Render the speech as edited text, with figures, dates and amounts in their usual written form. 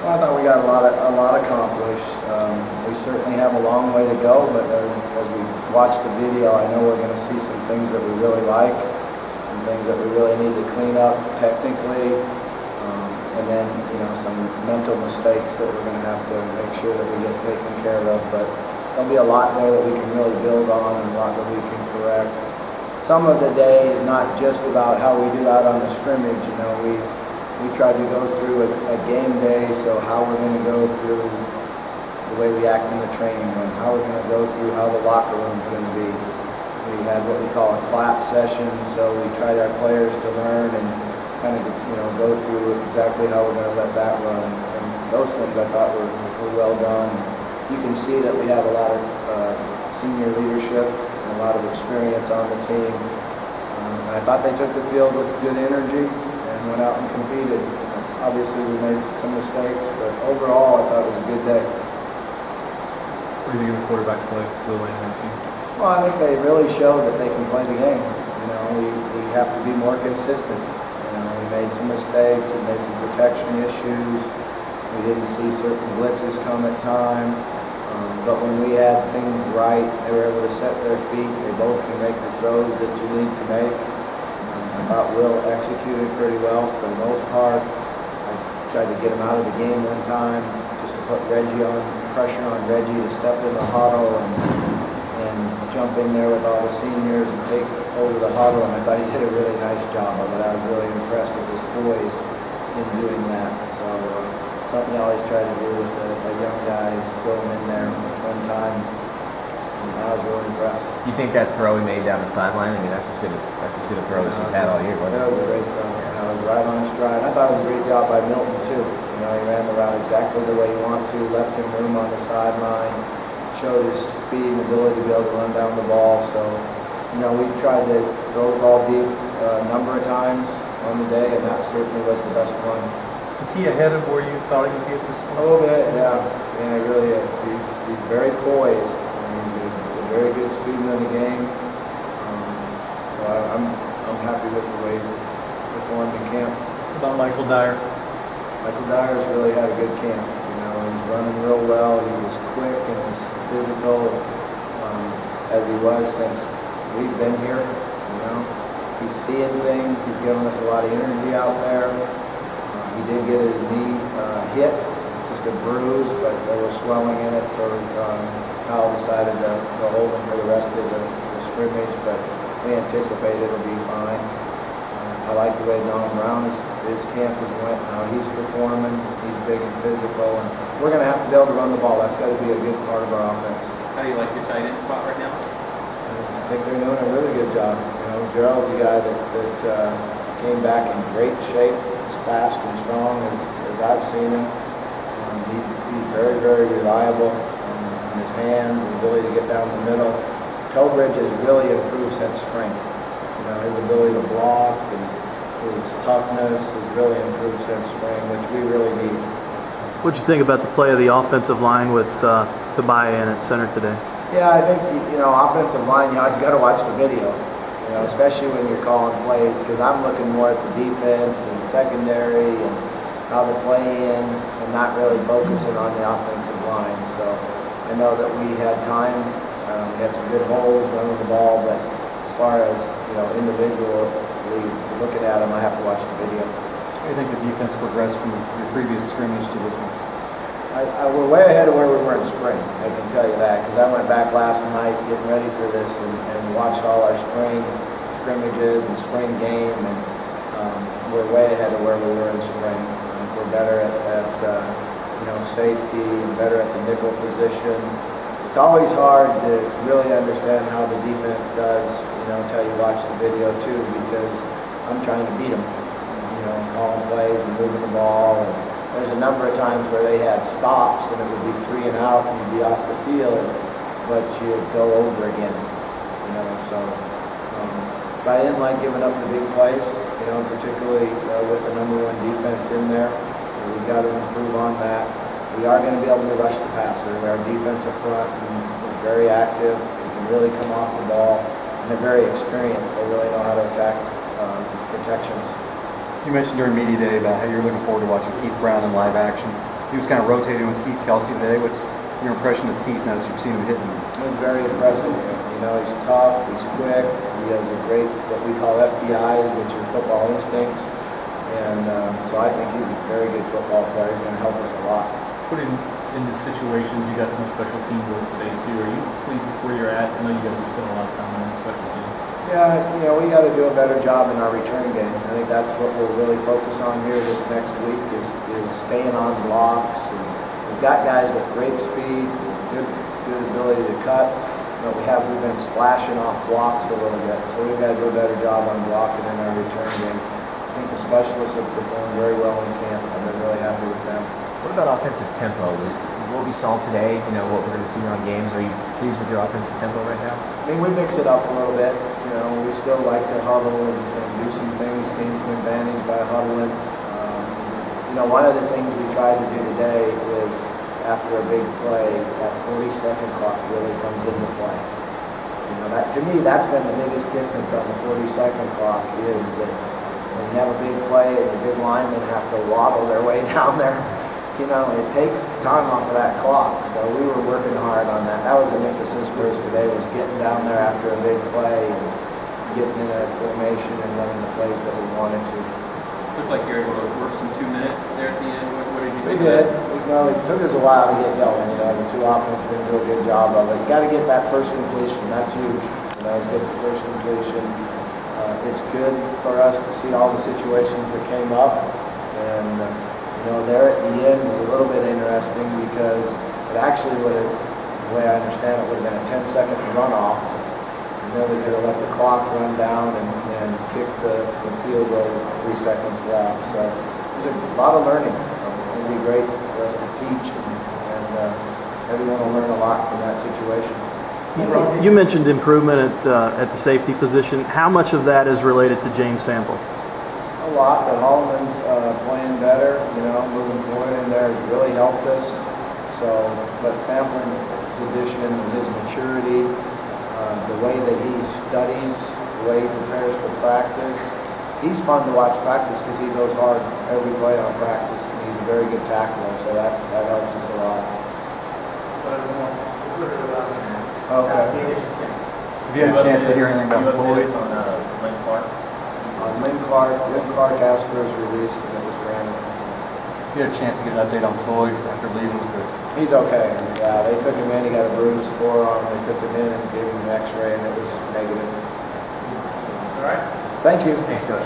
Well, I thought we got a lot accomplished. We certainly have a long way to go, but as we watch the video, I know we're going to see some things that we really like, some things that we really need to clean up technically, and then some mental mistakes that we're going to have to make sure that we get taken care of. But there'll be a lot there that we can really build on and a lot that we can correct. Some of the day is not just about how we do out on the scrimmage. We tried to go through a game day, so how we're going to go through the way we act in the training room, how we're going to go through how the locker room is going to be. We had what we call a clap session, so we tried our players to learn and kind of go through exactly how we're going to let that run. And those things I thought were well done. You can see that we have a lot of senior leadership and a lot of experience on the team. And I thought they took the field with good energy and went out and competed. Obviously we made some mistakes, but overall I thought it was a good day. What do you think of the quarterback play for the Lane team? Well, I think they really showed that they can play the game. We have to be more consistent. We made some mistakes, we made some protection issues, we didn't see certain blitzes come at time, but when we had things right, they were able to set their feet. They both can make the throws that you need to make. I thought Will executed pretty well for the most part. I tried to get him out of the game one time just to put pressure on Reggie to step in the huddle and jump in there with all the seniors and take over the huddle, and I thought he did a really nice job of it. I was really impressed with his poise in doing that. So something I always try to do with a young guy is throw him in there one time, and I was really impressed. You think that throw he made down the sideline? I mean, that's as good a throw as he's had all year, wasn't it? That was a great throw. I was right on stride. I thought it was a great job by Milton too. He ran the route exactly the way you want to, left him room on the sideline, showed his speed and ability to be able to run down the ball. So, we tried to throw the ball deep a number of times on the day, and that certainly was the best one. Is he ahead of where you thought he would be at this point? A little bit, yeah. Yeah, he really is. He's very poised. He's a very good student of the game. So I'm happy with the way he performed in camp. What about Michael Dyer? Michael Dyer's really had a good camp. He's running real well. He's as quick and as physical as he was since we've been here. He's seeing things. He's giving us a lot of energy out there. He did get his knee hit. It's just a bruise, but there was swelling in it, so Kyle decided to hold him for the rest of the scrimmage, but we anticipate it'll be fine. I like the way Don Brown his camp has went, how he's performing. He's big and physical, and we're going to have to be able to run the ball. That's got to be a good part of our offense. How do you like your tight end spot right now? I think they're doing a really good job. Gerald's a guy that came back in great shape, as fast and strong as I've seen him. He's very, very reliable in his hands and ability to get down the middle. Tobridge has really improved since spring. His ability to block and his toughness has really improved since spring, which we really need. What did you think about the play of the offensive line with Tobias in at center today? Yeah, I think, offensive line, you always got to watch the video, especially when you're calling plays, because I'm looking more at the defense and the secondary and how the play ends and not really focusing on the offensive line. So I know that we had time, we had some good holes running the ball, but as far as, individually looking at them, I have to watch the video. How do you think the defense progressed from your previous scrimmage to this one? We're way ahead of where we were in spring, I can tell you that, because I went back last night getting ready for this and watched all our spring scrimmages and spring game, and we're way ahead of where we were in spring. We're better at safety and better at the nickel position. It's always hard to really understand how the defense does, until you watch the video too, because I'm trying to beat them, calling plays and moving the ball. And there's a number of times where they had stops and it would be 3 and out and you'd be off the field, but you'd go over again, so. But I didn't like giving up the big plays, particularly with the number 1 defense in there. So we've got to improve on that. We are going to be able to rush the passer. Our defensive front is very active. They can really come off the ball, and they're very experienced. They really know how to attack protections. You mentioned during media day about how you're looking forward to watching Keith Brown in live action. He was kind of rotating with Keith Kelsey today. What's your impression of Keith now that you've seen him hitting? He's very impressive. You know, he's tough, he's quick, he has a great, what we call FBIs, which are football instincts. And so I think he's a very good football player. He's going to help us a lot. Putting into situations, you got some special team work today too. Are you pleased with where you're at? I know you guys have spent a lot of time on special teams. Yeah, you know, we got to do a better job in our return game. I think that's what we'll really focus on here this next week is staying on blocks. And we've got guys with great speed, good ability to cut. But we've been splashing off blocks a little bit, so we've got to do a better job on blocking in our return game. I think the specialists have performed very well in camp. I've been really happy with them. What about offensive tempo? Was what we saw today, you know, what we're going to see on games? Are you pleased with your offensive tempo right now? I mean, we mix it up a little bit. You know, we still like to huddle and do some things, gain some advantage by huddling. You know, one of the things we tried to do today is after a big play, that 40-second clock really comes into play. You know, that to me, that's been the biggest difference on the 40-second clock is that when you have a big play and the big linemen have to waddle their way down there, you know, it takes time off of that clock. So we were working hard on that. That was an emphasis for us today, was getting down there after a big play and getting in a formation and running the plays that we wanted to. Looked like you were able to work some 2-minute there at the end. What did you We think? did. Well, it took us a while to get going. You know, the two offenses didn't do a good job of it. You got to get that first completion. That's huge. You know, get the first completion. It's good for us to see all the situations that came up. And, you know, there at the end was a little bit interesting because it actually would have, the way I understand it, would have been a 10-second runoff. And then we could have let the clock run down and kick the field goal with 3 seconds left. So there's a lot of learning. It'll be great for us to teach, and everyone will learn a lot from that situation. You mentioned improvement at the safety position. How much of that is related to James Sample? A lot, but Holloman's playing better, you know, moving forward in there has really helped us. So, but Sample's addition, his maturity, the way that he studies, the way he prepares for practice, he's fun to watch practice because he goes hard every play on practice. He's a very good tackler, so that helps us a lot. Okay. Have you had a chance to hear anything about Floyd? On Lynn Clark? Lynn Clark asked for his release, and it was granted. You had a chance to get an update on Floyd after leaving with the... He's okay. Yeah, they took him in. He got a bruised forearm. They took him in and gave him an X-ray, and it was negative. All right. Thank you. Thanks, Coach.